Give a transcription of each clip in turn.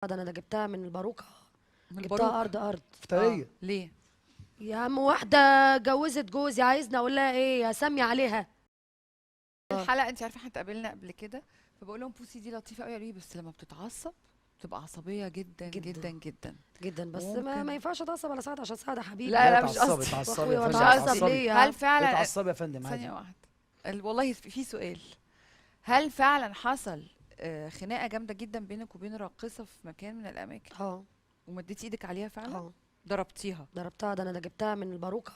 ده انا جبتها من الباروكه. من جبتها الباروكة. ارض. افتريه. ليه؟ يا عم واحده جوزت جوزي، عايزني اقول لها ايه؟ اسمي عليها. الحلقه انت عارفه احنا اتقابلنا قبل كده، فبقول لهم بوسي دي لطيفه قوي، قالوا لي بس لما بتتعصب بتبقى عصبيه جدا جداً. جدا جدا. جدا، بس ما ممكن. ينفعش اتعصب على سعد عشان سعد حبيبي. لا، لا، مش اتعصبي قصدي. اتعصبي يا واخويا فندم، واتعصب اتعصبي. ليه؟ هل فعلا اتعصبي يا فندم عادي. ثانيه واحده، والله في سؤال، هل فعلا حصل خناقه جامده جدا بينك وبين راقصه في مكان من الاماكن اه ومديتي ايدك عليها فعلا؟ اه ضربتيها؟ ضربتها، ده انا جبتها من الباروكه.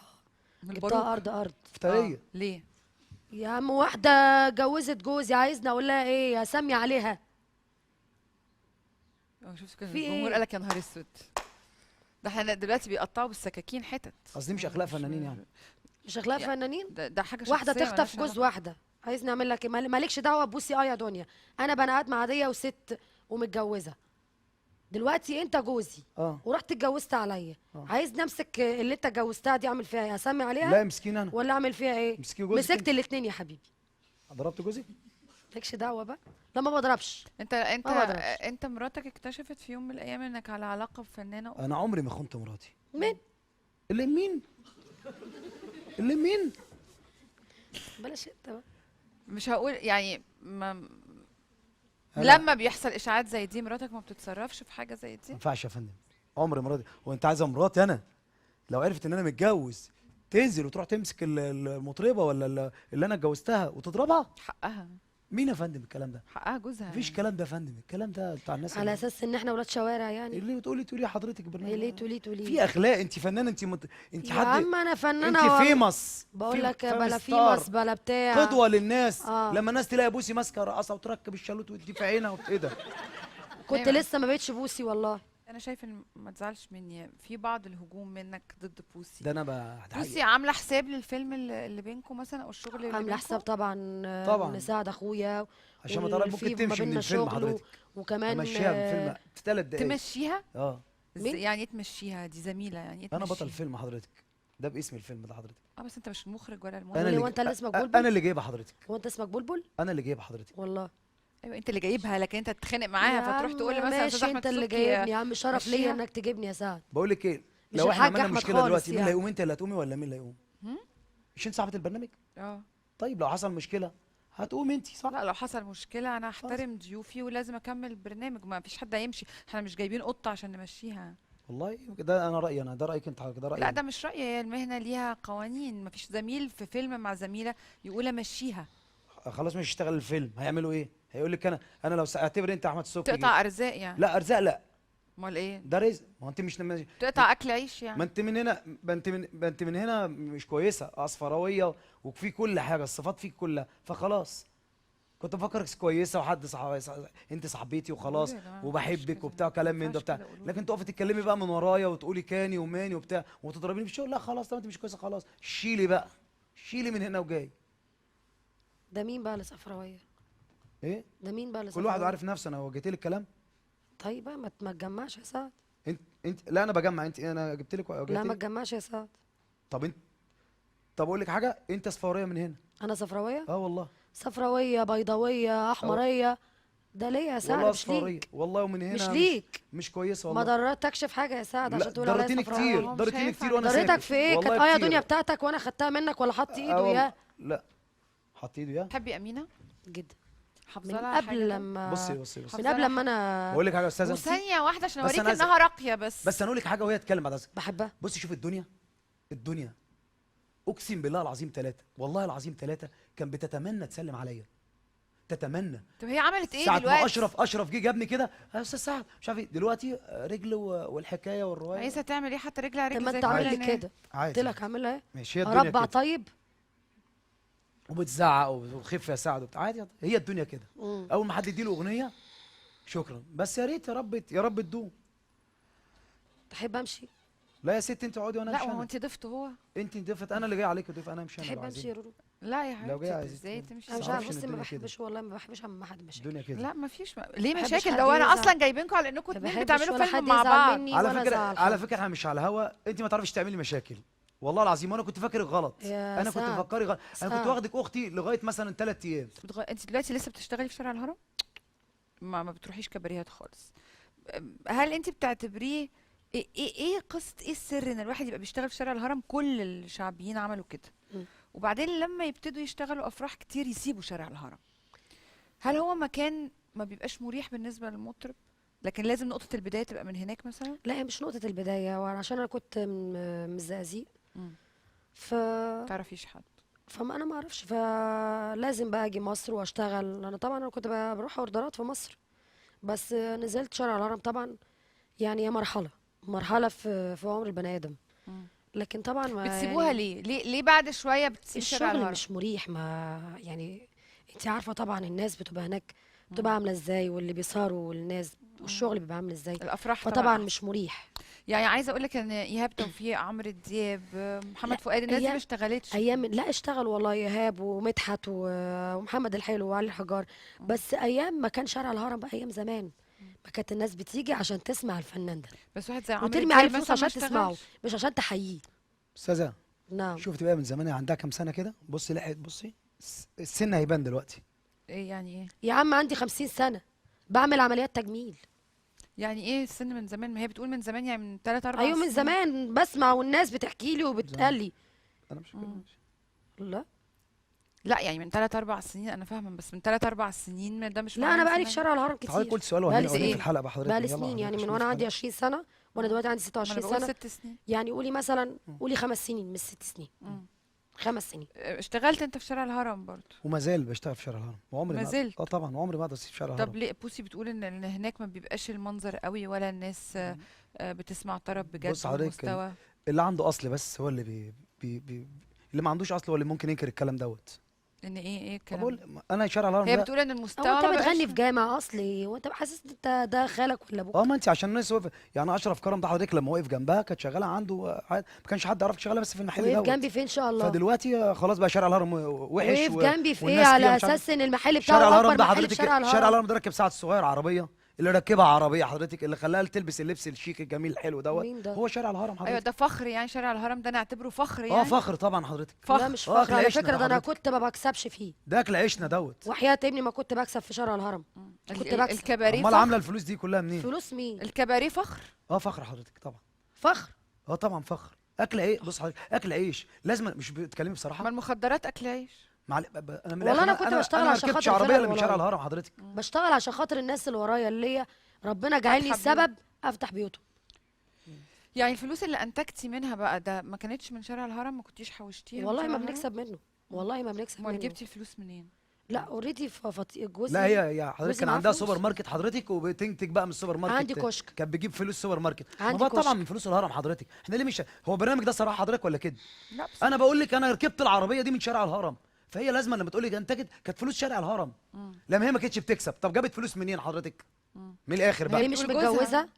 من جبتها الباروكة. ارض. افتريه. ليه؟ يا عم واحده جوزت جوزي، عايزني اقول لها ايه؟ اسمي عليها. شفت كده في إيه؟ الجمهور قال لك يا نهار اسود، ده احنا دلوقتي بيقطعوا بالسكاكين حتت. قصدي مش اخلاق فنانين يعني. مش اخلاق يعني فنانين. ده حاجه واحده شخصيه تخطف مالهاش جوز علاقة. واحده، عايزني اعمل لك ايه؟ مالكش دعوه ببوسي يا دنيا. انا بني ادم عاديه وست ومتجوزه. دلوقتي انت جوزي ورحت اتجوزت عليا، عايزني امسك اللي انت اتجوزتها دي اعمل فيها ايه؟ اسمي عليها؟ لا مسكين انا. ولا اعمل فيها ايه؟ مسكي جوزك مسكت انت. الاثنين يا حبيبي. ضربت جوزك؟ مالكش دعوه بقى. لا ما بضربش. انت ما بضربش. انت مراتك اكتشفت في يوم من الايام انك على علاقه بفنانه انا عمري ما خنت مراتي. مين؟ اللي مين؟ اللي مين؟ بلاش انت بقى. مش هقول يعني أنا- لما بيحصل اشاعات زي دي مراتك ما بتتصرفش في حاجه زي ما دي؟ ينفعش يا فندم. عمري مراتي، هو انت عايزه مراتي انا لو عرفت ان انا متجوز تنزل وتروح تمسك المطربه ولا اللي انا اتجوزتها وتضربها؟ حقها. مين يا فندم الكلام ده؟ حقها جوزها مفيش يعني. كلام ده يا فندم، الكلام ده بتاع الناس على اساس ان احنا ولاد شوارع يعني. اللي تقولي حضرتك برنامج. ايه ليه تقولي؟ في اخلاق، انت فنانه، انت يا حد. عم انا فنانه انت فيمس. بقول لك بلا ستار. فيمس بلا بتاع. قدوه للناس. لما الناس تلاقي بوسي ماسكه رقاصه وتركب الشالوت وتدي في عينها ايه ده؟ كنت لسه ما بقتش بوسي والله. انا شايف ان ما تزعلش مني في بعض الهجوم منك ضد بوسي. ده انا بقى بوسي عامله حساب للفيلم اللي بينكم مثلا او الشغل اللي عامله بينكم؟ حساب طبعا. طبعا. نساعد اخويا عشان ما تعرف ممكن تمشي من الفيلم حضرتك. وكمان امشيها من الفيلم في 3 دقايق. تمشيها؟ مين؟ يعني ايه تمشيها؟ دي زميله، يعني ايه انا تمشيها؟ بطل فيلم حضرتك، ده باسم الفيلم ده حضرتك. بس انت مش المخرج ولا انا المنتج. هو انت اللي اسمك بلبل؟ انا اللي جايبها حضرتك. هو انت اسمك بلبل؟ انا اللي جايبها حضرتك والله. ايوه انت اللي جايبها، لكن انت تتخانق معاها فتروح تقول لي مثلا يا استاذ ماشي، احمد انت اللي دسوقي جايبني يا عم، شرف ليا مشيها. انك تجيبني يا سعد. بقول لك ايه، مش لو احنا الحاج عملنا أحمد مشكله خالص دلوقتي مين اللي يعني. هيقوم؟ انت اللي هتقومي ولا مين اللي هيقوم؟ مش انت صاحبه البرنامج؟ طيب لو حصل مشكله هتقوم انت، صح؟ لا لو حصل مشكله انا هحترم ضيوفي ولازم اكمل البرنامج، ما فيش حد هيمشي، احنا مش جايبين قطه عشان نمشيها. والله ده انا رايي، ده رايك انت حضرتك، ده رايي لا أنا. ده مش رايي، هي المهنه ليها قوانين، ما فيش زميل في فيلم مع زميله يقول امشيها. خلاص مش هيشتغل الفيلم، هيعملوا ايه؟ هيقول لك انا لو اعتبر انت احمد السبكي تقطع ارزاق يعني؟ لا ارزاق لا. امال ايه؟ ده رزق، ما انت مش تقطع اكل عيش يعني؟ ما انت من هنا، ما انت من هنا مش كويسه، اصفراويه وفي كل حاجه، الصفات فيك كلها، فخلاص كنت بفكرك كويسه وحد انت صاحبتي وخلاص وبحبك وبتاع كلام من ده بتاع، لكن تقفي تتكلمي بقى من ورايا وتقولي كاني وماني وبتاع وتضربيني في الشغل، لا خلاص طب انت مش كويسه، خلاص شيلي بقى، شيلي من هنا وجاي. ده مين بقى اللي صفراويه؟ ايه؟ ده مين بقى اللي كل واحد عارف نفسه، انا وجهت لك الكلام. طيب بقى ما تجمعش يا سعد. انت لا انا بجمع، انا جبت لك لا ما تجمعش يا سعد. طب اقول لك حاجه، انت صفراويه من هنا. انا صفراويه؟ والله صفراويه بيضاويه احمريه. ده ليه يا سعد؟ والله مش صفاريه ليك والله، ومن هنا مش ليك. مش كويسه ما والله. ضرتكش في حاجه يا سعد عشان تقول عليا ضرتيني صفراويه؟ كتير، ضرتيني كتير وانا ضرتك في ايه؟ كانت والله كتير. دنيا بتاعتك وانا خدتها منك ولا حط ايده يا؟ لا حط ايده يا تحبي امينه جدا. حافظه من لها قبل حاجة؟ لما بصي من قبل لما انا بقول لك حاجه يا استاذه، وثانيه واحده عشان بس اوريك أنا عايز- انها راقيه بس انا اقول لك حاجه وهي تتكلم بعد اذنك. بحبها. بصي شوف الدنيا اقسم بالله العظيم 3، والله العظيم 3 كان بتتمنى تسلم عليا، تتمنى. طب هي عملت ايه ساعة دلوقتي؟ ما اشرف جه جابني كده يا استاذ سعد مش عارف ايه، دلوقتي رجل والحكايه والروايه. عايزه تعمل ايه؟ حتى رجل على طب رجل ما زي انت كل عامل لي الناس. كده. عادي قلت لك اعملها ايه؟ ماشي، هي الدنيا اربع كده طيب. وبتزعق وخف يا سعد وبتاع، عادي هي الدنيا كده. اول ما حد يديله اغنيه شكرا، بس يا ريت يا رب تدوم. تحب امشي؟ لا يا ست انت اقعدي وانا لا امشي. هو انت ضفت هو؟ انت ضيفت، انا اللي جاي عليك ضيف، انا امشي. انا تحب لو امشي عايزين. يا رورو؟ لا يا لو جاي حبيبتي عايز ازاي تمشي؟ انا مش معرفش عارفه، إن بصي ما الدنيا كده. بحبش والله، ما بحبش ما حد مشاكل. الدنيا كده. لا مفيش ليه بحبش مشاكل؟ حد ده وانا يزعل. اصلا جايبينكم على انكم ما اتنين بحبش بتعملوا ولا فيلم حد مع يزعل بعض. مني على وأنا فكره أزعل على حد. فكره احنا مش على الهوا، انت ما تعرفيش تعملي مشاكل والله العظيم، وانا كنت فاكرك غلط. يا انا كنت سعد. بفكري غلط، انا كنت سعد. واخدك اختي لغايه مثلا 3 ايام. انت دلوقتي لسه بتشتغلي في شارع الهرم؟ ما بتروحيش كباريهات خالص. هل انت بتعتبريه ايه قصه، ايه السر ان الواحد يبقى بيشتغل في شارع الهرم؟ كل الشعبيين عملوا كده، م. وبعدين لما يبتدوا يشتغلوا افراح كتير يسيبوا شارع الهرم. هل هو مكان ما بيبقاش مريح بالنسبه للمطرب، لكن لازم نقطه البدايه تبقى من هناك مثلا؟ لا هي مش نقطة البداية، وعشان أنا كنت من الزقازيق ف تعرفيش حد؟ فما أنا ما أعرفش، فلازم بقى أجي مصر وأشتغل. أنا طبعا أنا كنت بروح أوردرات في مصر، بس نزلت شارع الهرم طبعا. يعني هي مرحلة في عمر البني آدم، مم. لكن طبعا ما بتسيبوها يعني ليه بعد شويه بتسيب شارع الشغل الهرم؟ مش مريح. ما يعني انت عارفة طبعا الناس بتبقى هناك مم. بتبقى عاملة ازاي، واللي بيسهروا والناس والشغل بيبقى عامل ازاي، الافراح طبعا فطبعا أحسن. مش مريح. يعني عايزه اقول لك ان ايهاب توفيق، عمرو دياب، محمد لا فؤاد، الناس دي ما ايام اشتغلتش. لا اشتغل والله، ايهاب ومدحت ومحمد الحلو وعلي الحجار. بس ايام ما كان شارع الهرم بقى، ايام زمان ما كانت الناس بتيجي عشان تسمع الفنان ده بس واحد زي عمرو وترمي عليه دياب فلوس مثلا ما عشان تسمعه، اشتغلش. مش عشان تحييه. استاذه، نعم. شفت بقى من زمان هي عندها كام سنه كده؟ بصي لحقت، بصي السن هيبان دلوقتي. ايه يعني ايه؟ يا عم عندي 50 سنة بعمل عمليات تجميل. يعني ايه السن من زمان؟ ما هي بتقول من زمان، يعني من 3 4 ايوه من سنين. زمان بسمع والناس بتحكي لي وبتقال لي. انا مش مم. لا لا يعني من 3 4 سنين انا فاهمه، بس من 3 4 سنين ده مش لا معناه انا من بقالي في زمان. شارع الهرم حضرتك كتير. قلت سؤال بقالي وهنيجي في سنين، الحلقه بقى حضرتك. بقالي يلا سنين حضرتك يعني من عشان وانا في عندي الحلقة. 20 سنة، وانا دلوقتي عندي ما 26 انا بقول سنة. 6 سنين. يعني قولي مثلا، قولي 5 سنين مش 6 سنين، مم. 5 سنين. اشتغلت انت في شارع الهرم برضو؟ وما زال بشتغل في شارع الهرم، وعمري ما ما زلت؟ طبعا، وعمري ما اقدر اسيب شارع طب الهرم. ليه بوسي بتقول ان هناك ما بيبقاش المنظر قوي، ولا الناس بتسمع طرب بجد بص حضرتك ومستوى؟ اللي عنده اصل بس هو اللي اللي ما عندوش اصل هو اللي ممكن ينكر الكلام دوت. ان ايه الكلام بقول ده؟ انا شارع الهرم هي ده. بتقول ان او المستوى انت ما بقاش. بتغني في جامع اصلي وانت حاسس ان انت ده خالك ولا ابوك؟ ما انت عشان الناس وقف يعني اشرف كرم ده حضرتك لما وقف جنبها كانت شغاله عنده ما كانش حد يعرف يشغلها بس في المحل وقف دوت. جنبي في ان شاء الله. فدلوقتي خلاص بقى شارع الهرم وحش وقف جنبي في ايه والناس فيها على مش عارف. اساس ان المحل شارع بتاعه الهرم اكبر ده محل في حضرتك، شارع شارع الهرم. الهرم ده ركب سعد الصغير عربيه، اللي ركبها عربيه حضرتك، اللي خلاها تلبس اللبس الشيك الجميل الحلو دوت، مين ده؟ هو شارع الهرم ايوه حضرتك. ده فخر يعني، شارع الهرم ده نعتبره فخر يعني. اه فخر طبعا حضرتك. لا فخر. مش اه فخر على عيشنا فكره، ده ده انا حضرتك. كنت ما بكسبش فيه. ده اكل عيشنا دوت. وحياة ابني ما كنت بكسب في شارع الهرم. كنت بكسب. الكباريه امال فخر. عامله الفلوس دي كلها منين؟ فلوس مين؟ الكباريه فخر. اه فخر حضرتك طبعا. فخر. اه طبعا فخر. اكل عيش، بص حضرتك اكل عيش لازم، مش بتتكلمي بصراحه. ما المخدرات اكل عيش. انا من والله الآخر أنا كنت بشتغل انا عشان ركبتش خاطر عربيه الفرق اللي من شارع ورايا. الهرم حضرتك. بشتغل عشان خاطر الناس اللي ورايا، اللي هي ربنا جعلني فاتحة السبب افتح بيوتهم. يعني الفلوس اللي انتجتي منها بقى ده ما كانتش من شارع الهرم؟ ما كنتيش حوشتيها من والله شارع ما الهرم؟ بنكسب منه، والله ما بنكسب امال منه. جبتي الفلوس منين؟ لا اوريدي جوزي. لا هي حضرتك جوزي كان معاه عندها فلوس. سوبر ماركت حضرتك، وبتنتج بقى من السوبر ماركت. عندي كشك. كانت بتجيب فلوس سوبر ماركت. ما عندي بقى طبعا كشك. من فلوس الهرم حضرتك. احنا ليه مش هو البرنامج ده صراحه حضرتك ولا كده؟ لا بس انا بقول لك انا ركبت العربيه دي من شارع الهرم، فهي لازم لما تقول لي انتجت كانت فلوس شارع الهرم. لما هي ما كانتش بتكسب، طب جابت فلوس منين حضرتك؟ من الاخر ما هي بقى. مش بتقول جوزها. متجوزه،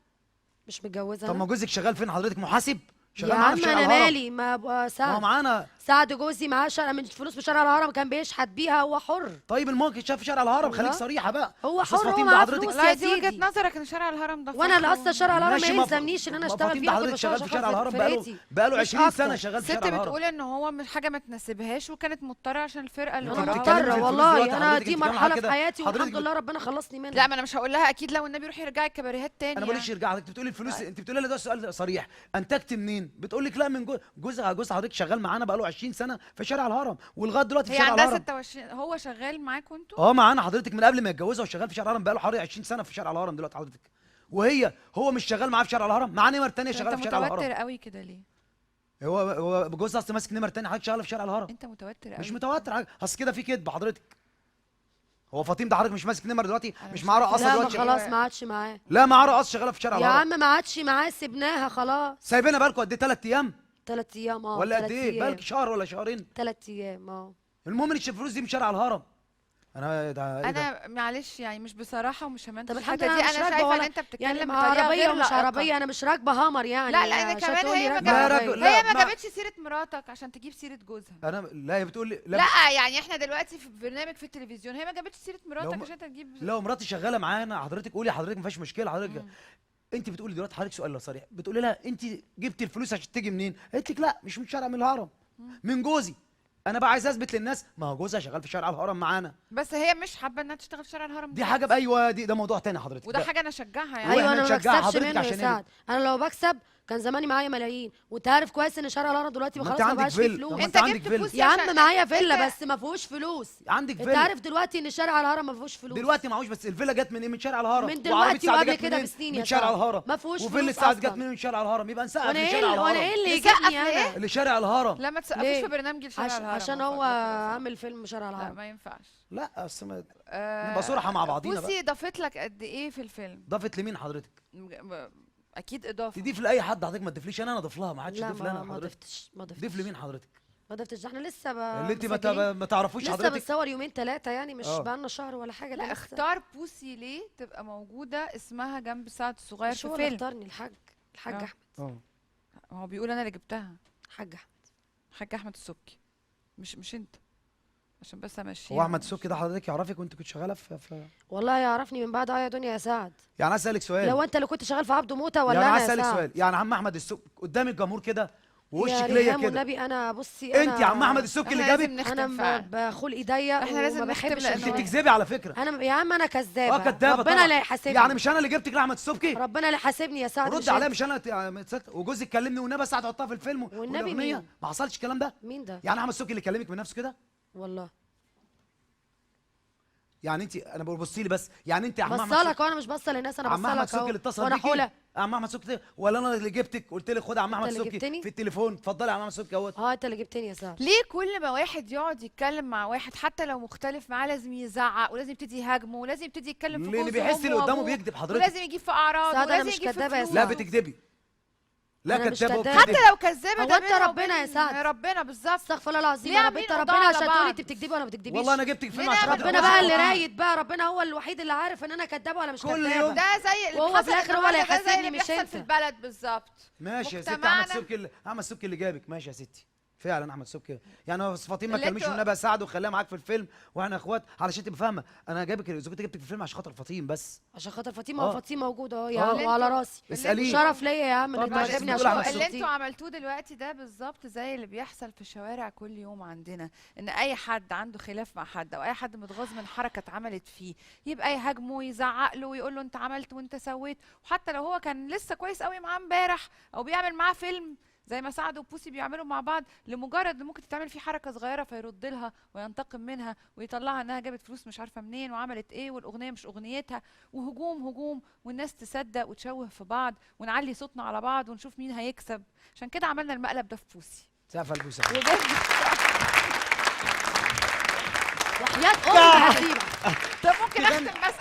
مش متجوزه طب ما أنا. جوزك شغال فين حضرتك؟ محاسب يا شغال معانا عم في شارع انا الهرم. مالي، ما ابقى ما هو سعد. معانا. سعد جوزي معاه من فلوس في شارع الهرم كان بيشحت بيها، هو حر. طيب الموقف شاف في شارع الهرم، خليك الله. صريحه بقى. هو أستاذ حر، هو فاطين ده معاه حضرتك فلوس. لا يا دي وجهة سيدي. نظرك ان شارع الهرم ده وانا اللي فخر اصلا شارع الهرم ماشي، ما ما يلزمنيش ان انا ما اشتغل فاطين فيه، ده انا كنت حضرتك شغال بشتغل في شارع الهرم في بقاله فرقتي. بقاله مش 20 سنه أكتر. شغال في ست شارع الهرم. بتقول ان هو مش حاجه ما تناسبهاش، وكانت مضطره عشان الفرقه اللي انت انا وراها. بتتكلمي في مضطره الفلوس والله، دلوقتي انا حضرتك، دي انت بتتكلمي مرحله على في كده. حياتي حضرتك والحمد لله ربنا خلصني منها. لا ما انا مش هقول لها اكيد لو النبي روحي ارجعي الكباريهات تاني. انا بقولش يرجع، حضرتك بتقولي الفلوس، انت بتقولي لي ده سؤال صريح، انتجت منين؟ بتقول لك لا من جوز حضرتك شغال معانا بقاله 20 سنه في شارع الهرم، ولغايه دلوقتي في هي شارع عندها الهرم. 26، هو شغال معاكوا انتوا؟ اه معانا حضرتك من قبل ما يتجوزها وشغال في شارع الهرم بقاله حوالي 20 سنه في شارع الهرم دلوقتي حضرتك. هو مش شغال معاه في شارع الهرم، معاه نمر تانية انت شغاله في شارع متوتر الهرم. قوي كده ليه؟ هو جوزها اصلا ماسك نمر تانية حضرتك شغاله في شارع الهرم. انت متوتر قوي. مش متوتر حاجه، اصل كده في كدب حضرتك. هو فاطين ده حضرتك مش ماسك نمر دلوقتي؟ أنا مش مش معاه عارفة. رقاصه لا ما دلوقتي؟ خلاص ما عادش معاه. لا معاه رقاصه شغاله في شارع يا الهرم. عم ما عادش معاه، سيبناها خلاص. سايبينها بالكم قد ايه؟ 3 ايام 3 ايام ولا قد ايه؟ بالك شهر ولا شهرين؟ 3 ايام. المهم ان الفلوس دي من شارع الهرم. انا ده ايه ده؟ انا معلش يعني مش بصراحه ومش همنت طب في الحمد الحته لله دي، انا مش انا راكبه شايفه ان ولا انت بتتكلم يعني بطريقه عربيه غير ومش لائقة. عربيه، انا مش راكبه هامر يعني. لا لا، عشان كمان تقولي هي ما راكبة لا عربية. راجل- لا، هي ما ما- جابتش سيره مراتك عشان تجيب سيره جوزها. انا لا هي بتقول لي لا يعني احنا دلوقتي في برنامج في التلفزيون، هي ما جابتش سيره مراتك ما- عشان تجيب. لو مراتي شغاله معانا حضرتك قولي حضرتك ما فيهاش مشكله حضرتك. مم. انت بتقولي دلوقتي حضرتك سؤال صريح، بتقولي لها انت جبتي الفلوس عشان تيجي منين؟ قالت لك لا مش من شارع من الهرم، من جوزي. انا بقى عايز اثبت للناس ما هو جوزها شغال في شارع الهرم معانا. بس هي مش حابه انها تشتغل في شارع الهرم دي حاجه ايوه ده موضوع تاني حضرتك. وده حاجه انا اشجعها يعني. أيوة، ايوه إحنا انا ما نشجعها بكسبش حضرتك منه يا عشان سعد، انا لو بكسب كان زماني معايا ملايين، وانت عارف كويس ان شارع الهرم دلوقتي ما خلاص انت ما عندك بقاش فيه فيلا. فلوس. طب ما انت انت عندك جبت فيلا. فلوس يا عم عشان معايا فيلا انت- بس ما فيهوش فلوس. عندك انت فيلا عارف دلوقتي ان شارع الهرم ما فيهوش فلوس. دلوقتي معهوش، بس الفيلا جت من ايه؟ من شارع الهرم. من وعربية دلوقتي سعد وقبل جت كده منين؟ بسنين من يا شارع سعد. الهرم. ما فيهوش وفيلا فلوس سعد جت أصلاً. من شارع الهرم، يبقى نسقف وانا لشارع ايه وانا الهرم. ايه اللي نسقف يجيبني لإيه؟ انا؟ لشارع الهرم. لما تسقفوش ليه؟ في برنامج شارع الهرم عشان من هو فضلك. عامل فيلم شارع لا الهرم. ما ينفعش. لا اصل نبقى صراحه مع بعضينا بقى. بوسي ضافت لك قد ايه في الفيلم؟ ضافت لمين حضرتك؟ اكيد اضافه. تضيف لاي حد حضرتك، ما تضيفليش انا اضيف لها، ما حدش لا يضيف لي انا ما حضرتك. ضفتش ما ضفتش ضيف لمين حضرتك؟ ما ضفتش، ده احنا لسه اللي انت مسجلين. ما تعرفوش لسه حضرتك. بنصور يومين ثلاثه يعني، مش اه. بقالنا شهر ولا حاجه. لا ده لسه. اختار بوسي ليه تبقى موجوده اسمها جنب سعد الصغير مش في هو اللي فيلم؟ اختارني، الحاج اه. احمد. اه هو بيقول انا اللي جبتها. حاج احمد. حاج احمد السبكي مش انت، عشان بس امشي. هو احمد السبكي ده حضرتك يعرفك وانت كنت شغاله في والله يعرفني من بعد يا دنيا يا سعد. يعني عايز اسالك سؤال. لو انت اللي كنت شغال في عبده موته ولا يعني انا عايز يا اسالك سعد؟ سؤال، يعني عم احمد السبكي قدام الجمهور كده ووشك يا ليا ريهام كده، والنبي انا بصي انت يا عم احمد السبكي اللي احنا جابك؟ لازم انا نختم فعلا. بخلقي ضيق احنا لازم وما نختم بحبش لأنه- انت الناس. بتكذبي على فكره. انا يا عم انا كذابه. كدابه ربنا طبعا. اللي هيحاسبني. يعني مش انا اللي جبتك لاحمد السبكي؟ ربنا اللي حاسبني يا سعد. رد مش عليا، انت. مش انا وجوزك كلمني والنبي ساعه تحطها في الفيلم والنبي والاغنيه. مين؟ ما حصلش الكلام ده. مين ده؟ يعني احمد السبكي اللي كلمك من نفسه كده؟ والله يعني انت، انا ببصي لي بس، يعني انت يا عم احمد بصلك وانا مش بصل للناس، انا عم احمد بصلك السبكي اللي اتصل وانا بيكي؟ حوله. عم احمد السبكي ولا انا اللي جبتك قلت لك خد يا عم احمد اللي السبكي جبتني؟ في التليفون؟ اتفضلي يا عم احمد السبكي اهوت. اه انت اللي جبتني يا سعد. ليه كل ما واحد يقعد يتكلم مع واحد حتى لو مختلف معاه لازم يزعق ولازم يبتدي يهاجمه ولازم يبتدي يتكلم في لان جوزه بيحس اللي وأمه قدامه وأبوه بيكذب حضرتك. ولازم يجيب في اعراض سعد، أنا ولازم مش يجيب في كدابة يا فلوس. لا سعد. بتكذبي. لا أنا مش كدابه كدابة. وبتكذبي. حتى لو كذابه هو ده انت بينها ربنا يا وبين سعد؟ ربنا بالظبط. استغفر الله العظيم ليه يا رب. عاملين انت ربنا أوضاع عشان على تقولي بعض؟ انت بتكدبي ولا ما بتكدبيش؟ والله انا جبتك فيلم ليه عشان نعمل خاطر ربنا أوضاع بقى على اللي بعض؟ رايد بقى، ربنا هو الوحيد اللي عارف ان انا كدابه ولا مش كل كدابه. يوم. ده زي اللي وهو بيحصل في الآخر هو اللي النهاردة، ده زي هيحاسبني اللي مش بيحصل انت. في البلد بالظبط. ماشي يا ستي. مجتمعنا. احمد السبكي اللي جابك، ماشي يا ستي. فعلا احمد السبكي. يعني هو فاطمه ما اللي تكلميش انتوا- والنبي اساعده وخليها معاك في الفيلم واحنا اخوات، علشان تبقى فاهمه. انا جابك اذا كنت جبتك في الفيلم عشان خاطر فاطمه بس. عشان خاطر فاطمه وفاطمه موجوده اهو يا اه. عم وعلى راسي. اساليه. شرف ليا يا عم طب ان انت معلش، عاجبني بتقول عشان أحمد اللي السبكي. انتوا عملتوه دلوقتي ده بالظبط زي اللي بيحصل في الشوارع كل يوم عندنا، ان اي حد عنده خلاف مع حد او اي حد متغاظ من حركه اتعملت فيه يبقى يهاجمه ويزعق له ويقول له انت عملت وانت سويت، وحتى لو هو كان لسه كويس قوي معاه امبارح او بيعمل معاه فيلم زي ما سعد وبوسي بيعملوا مع بعض، لمجرد ان ممكن تتعمل فيه حركه صغيره فيرد لها وينتقم منها ويطلعها انها جابت فلوس مش عارفه منين وعملت ايه والاغنيه مش اغنيتها، وهجوم هجوم والناس تصدق وتشوه في بعض ونعلي صوتنا على بعض ونشوف مين هيكسب. عشان كده عملنا المقلب ده في بوسي. سقف البوسه. وحياه امي هسيبك. طب ممكن اختم بس